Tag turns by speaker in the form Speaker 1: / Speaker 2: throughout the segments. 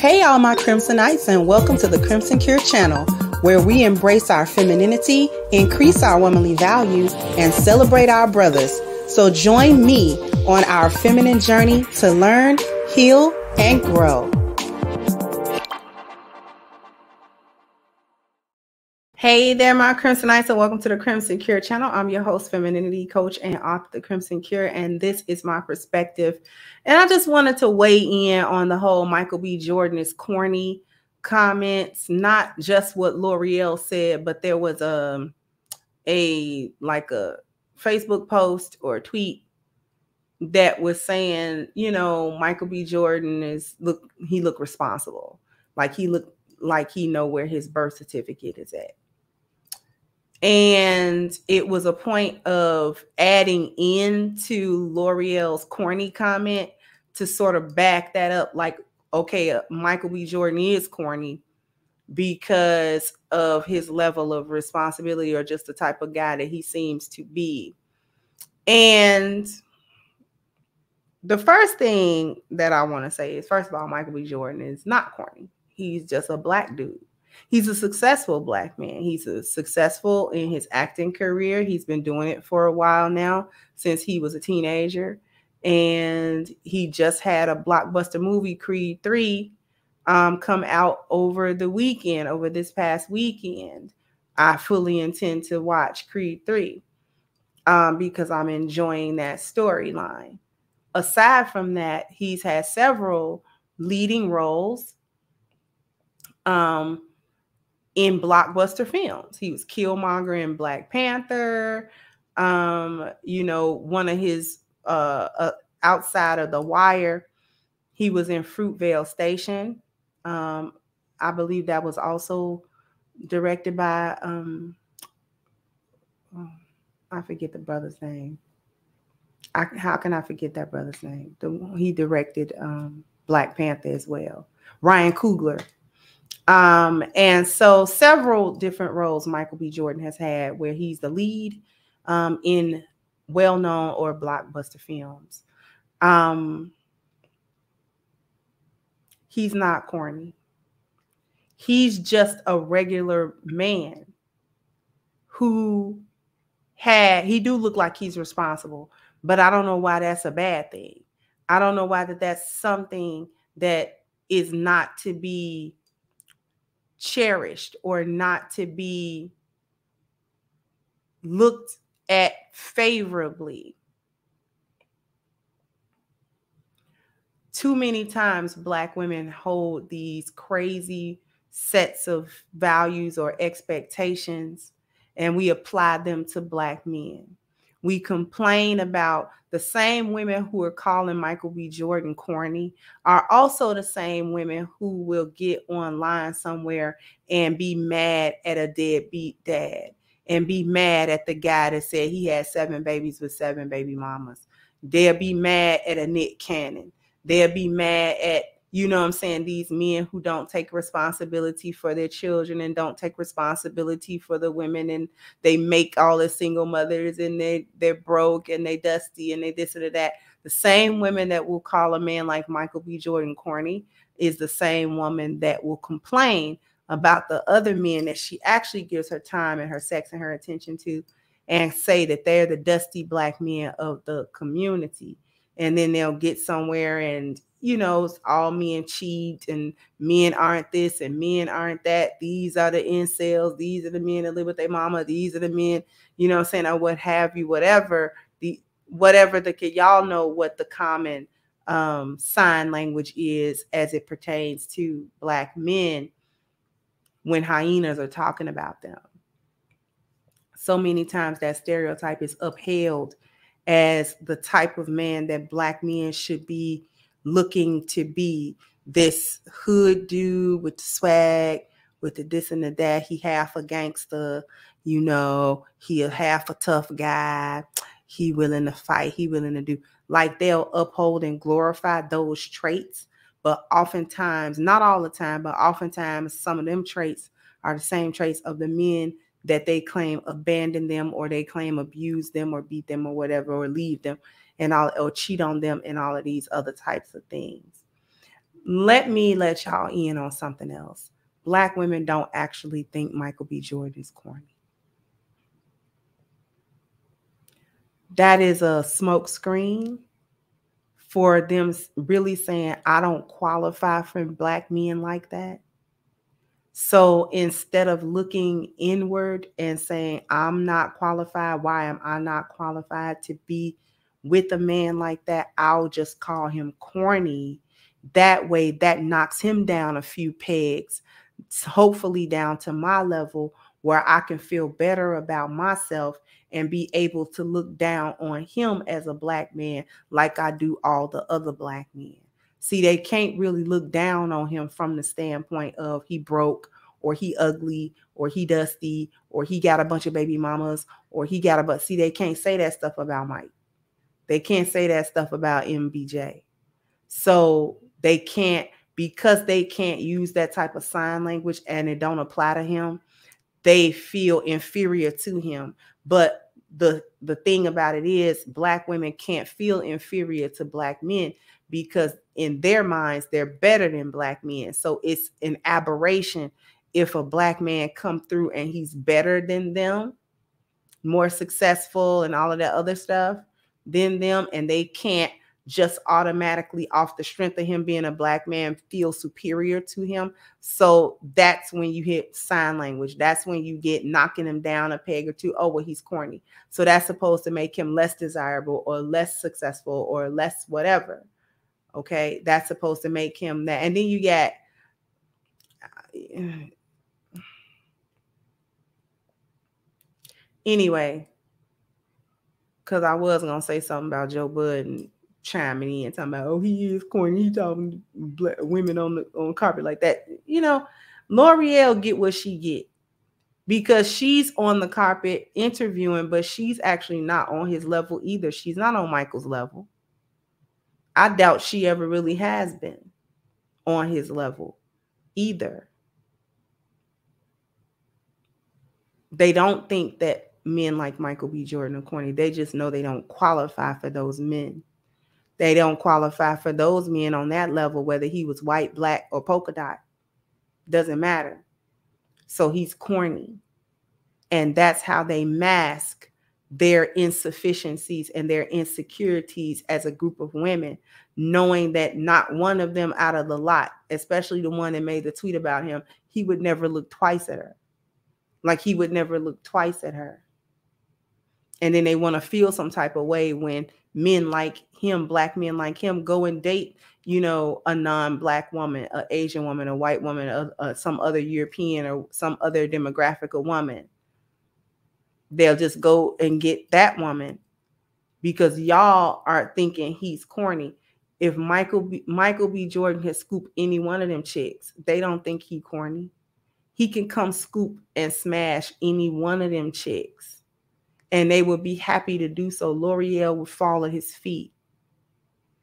Speaker 1: Hey all my Crimsonites, and welcome to the Crimson Cure channel, where we embrace our femininity, increase our womanly value, and celebrate our brothers. So join me on our feminine journey to learn, heal, and grow. Hey there, my Crimsonites, and welcome to the Crimson Cure channel. I'm your host, femininity coach, and author of The Crimson Cure, and this is my perspective. And I just wanted to weigh in on the whole Michael B. Jordan is corny comments, not just what L'Oreal said, but there was a Facebook post or a tweet that was saying, you know, Michael B. Jordan he looked responsible, like he looked like he know where his birth certificate is at. And it was a point of adding into L'Oreal's corny comment to sort of back that up. Like, okay, Michael B. Jordan is corny because of his level of responsibility or just the type of guy that he seems to be. And the first thing that I want to say is, first of all, Michael B. Jordan is not corny. He's just a black dude. He's a successful black man. He's successful in his acting career. He's been doing it for a while now, since he was a teenager. And he just had a blockbuster movie, Creed 3, come out over this past weekend. I fully intend to watch Creed 3 because I'm enjoying that storyline. Aside from that, he's had several leading roles in blockbuster films. He was Killmonger in Black Panther. One of his outside of The Wire, he was in Fruitvale Station. I believe that was also directed by I forget the brother's name. How can I forget that brother's name? He directed Black Panther as well. Ryan Coogler. And so several different roles Michael B. Jordan has had where he's the lead in well-known or blockbuster films. He's not corny. He's just a regular man he do look like he's responsible, but I don't know why that's a bad thing. I don't know why that's something that is not to be cherished or not to be looked at favorably. Too many times Black women hold these crazy sets of values or expectations, and we apply them to Black men. We complain about the same women who are calling Michael B. Jordan corny are also the same women who will get online somewhere and be mad at a deadbeat dad and be mad at the guy that said he had 7 babies with 7 baby mamas. They'll be mad at a Nick Cannon. They'll be mad at, these men who don't take responsibility for their children and don't take responsibility for the women, and they make all the single mothers and they're broke and they dusty and they this or that. The same women that will call a man like Michael B. Jordan corny is the same woman that will complain about the other men that she actually gives her time and her sex and her attention to, and say that they're the dusty Black men of the community. And then they'll get somewhere and, all men cheat and men aren't this and men aren't that. These are the incels. These are the men that live with their mama. These are the men, or what have you, whatever. Y'all know what the common sign language is as it pertains to Black men when hyenas are talking about them. So many times that stereotype is upheld as the type of man that Black men should be looking to be. This hood dude with the swag, with the this and the that. He half a gangster, he a half a tough guy. He willing to fight. He willing to do. Like, they'll uphold and glorify those traits. But oftentimes, not all the time, but oftentimes some of them traits are the same traits of the men that they claim abandon them, or they claim abuse them or beat them or whatever, or leave them and all, or cheat on them and all of these other types of things. Let me let y'all in on something else. Black women don't actually think Michael B. Jordan is corny. That is a smoke screen for them really saying, I don't qualify for black men like that. So instead of looking inward and saying, I'm not qualified, why am I not qualified to be with a man like that? I'll just call him corny. That way, that knocks him down a few pegs, hopefully down to my level where I can feel better about myself and be able to look down on him as a black man like I do all the other black men. See, they can't really look down on him from the standpoint of he broke or he ugly or he dusty or he got a bunch of baby mamas or he got a but. See, they can't say that stuff about Mike. They can't say that stuff about MBJ. So they can't, because they can't use that type of sign language and it don't apply to him, they feel inferior to him. But the thing about it is black women can't feel inferior to black men because in their minds, they're better than black men. So it's an aberration if a black man come through and he's better than them, more successful and all of that other stuff than them, and they can't just automatically off the strength of him being a black man feel superior to him. So that's when you hit sign language. That's when you get knocking him down a peg or two. Oh, well, he's corny. So that's supposed to make him less desirable or less successful or less whatever. Okay, that's supposed to make him that. And then you get anyway, because I was gonna say something about Joe Budden chiming in talking about, oh, he is corny, he talking black women on carpet like that. You know, L'Oreal get what she get because she's on the carpet interviewing, but she's actually not on his level either. She's not on Michael's level. I doubt she ever really has been on his level either. They don't think that men like Michael B. Jordan are corny. They just know they don't qualify for those men. They don't qualify for those men on that level, whether he was white, black, or polka dot. Doesn't matter. So he's corny. And that's how they mask their insufficiencies and their insecurities as a group of women, knowing that not one of them out of the lot, especially the one that made the tweet about him, he would never look twice at her. Like he would never look twice at her. And then they want to feel some type of way when men like him, black men like him, go and date, you know, a non-black woman, an Asian woman, a white woman, some other European or some other demographic of woman. They'll just go and get that woman because y'all are thinking he's corny. If Michael B. Jordan has scooped any one of them chicks, they don't think he corny. He can come scoop and smash any one of them chicks. And they would be happy to do so. L'Oreal would fall at his feet.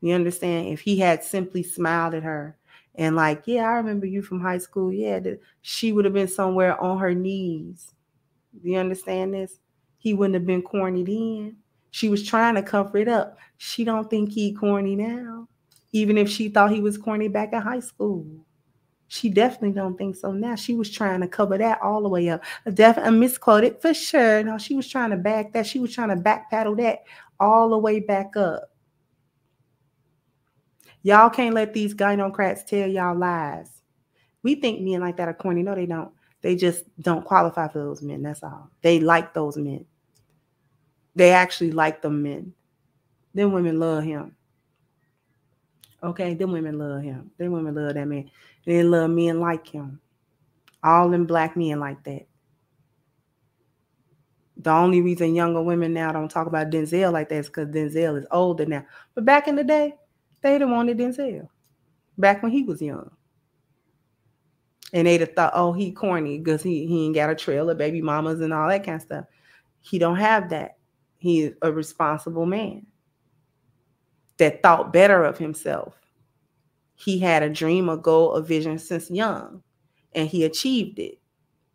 Speaker 1: You understand? If he had simply smiled at her and like, yeah, I remember you from high school. Yeah, she would have been somewhere on her knees. Do you understand this? He wouldn't have been corny then. She was trying to cover it up. She don't think he corny now, even if she thought he was corny back in high school. She definitely don't think so now. She was trying to cover that all the way up. I misquoted for sure. No, she was trying to back that. She was trying to back paddle that all the way back up. Y'all can't let these gynocrats tell y'all lies. We think men like that are corny. No, they don't. They just don't qualify for those men. That's all. They like those men. They actually like them men. Them women love him. Okay, them women love him. Them women love that man. They love men like him. All them black men like that. The only reason younger women now don't talk about Denzel like that is because Denzel is older now. But back in the day, they'd have wanted Denzel. Back when he was young. And they'd have thought, oh, he corny because he ain't got a trail of baby mamas and all that kind of stuff. He don't have that. He's a responsible man that thought better of himself. He had a dream, a goal, a vision since young, and he achieved it.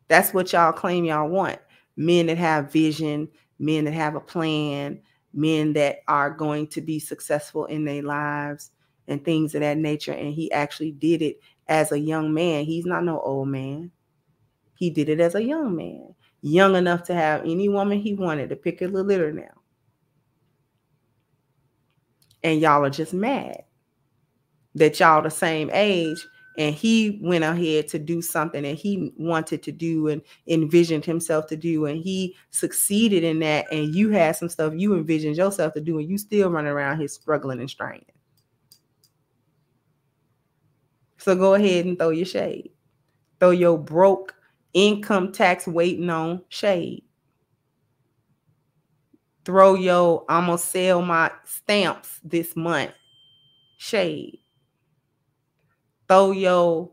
Speaker 1: That's what y'all claim y'all want. Men that have vision, men that have a plan, men that are going to be successful in their lives, and things of that nature. And he actually did it as a young man. He's not no old man. He did it as a young man, young enough to have any woman he wanted to pick a little litter now. And y'all are just mad that y'all the same age, and he went ahead to do something that he wanted to do and envisioned himself to do, and he succeeded in that, and you had some stuff you envisioned yourself to do, and you still run around here struggling and straining. So go ahead and throw your shade. Throw your broke income tax waiting on shade. Throw your I'm gonna sell my stamps this month shade. Throw your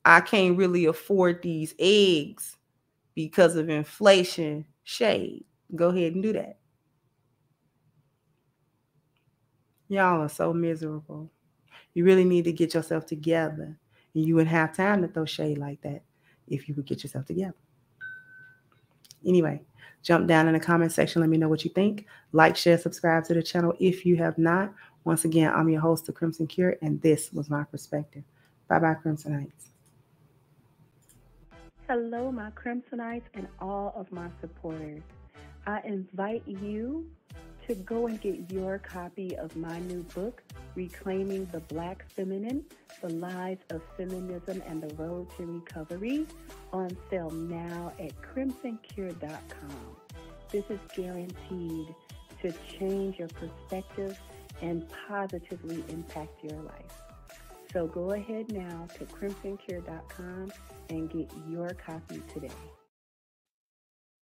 Speaker 1: I can't really afford these eggs because of inflation shade. Go ahead and do that. Y'all are so miserable. You really need to get yourself together. And you wouldn't have time to throw shade like that if you would get yourself together. Anyway, jump down in the comment section. Let me know what you think. Like, share, subscribe to the channel if you have not. Once again, I'm your host, The Crimson Cure, and this was my perspective. Bye-bye, Crimsonites.
Speaker 2: Hello, my Crimsonites and all of my supporters. I invite you to go and get your copy of my new book, Reclaiming the Black Feminine, The Lies of Feminism and the Road to Recovery, on sale now at crimsoncure.com. This is guaranteed to change your perspective and positively impact your life. So go ahead now to crimsoncure.com and get your copy today.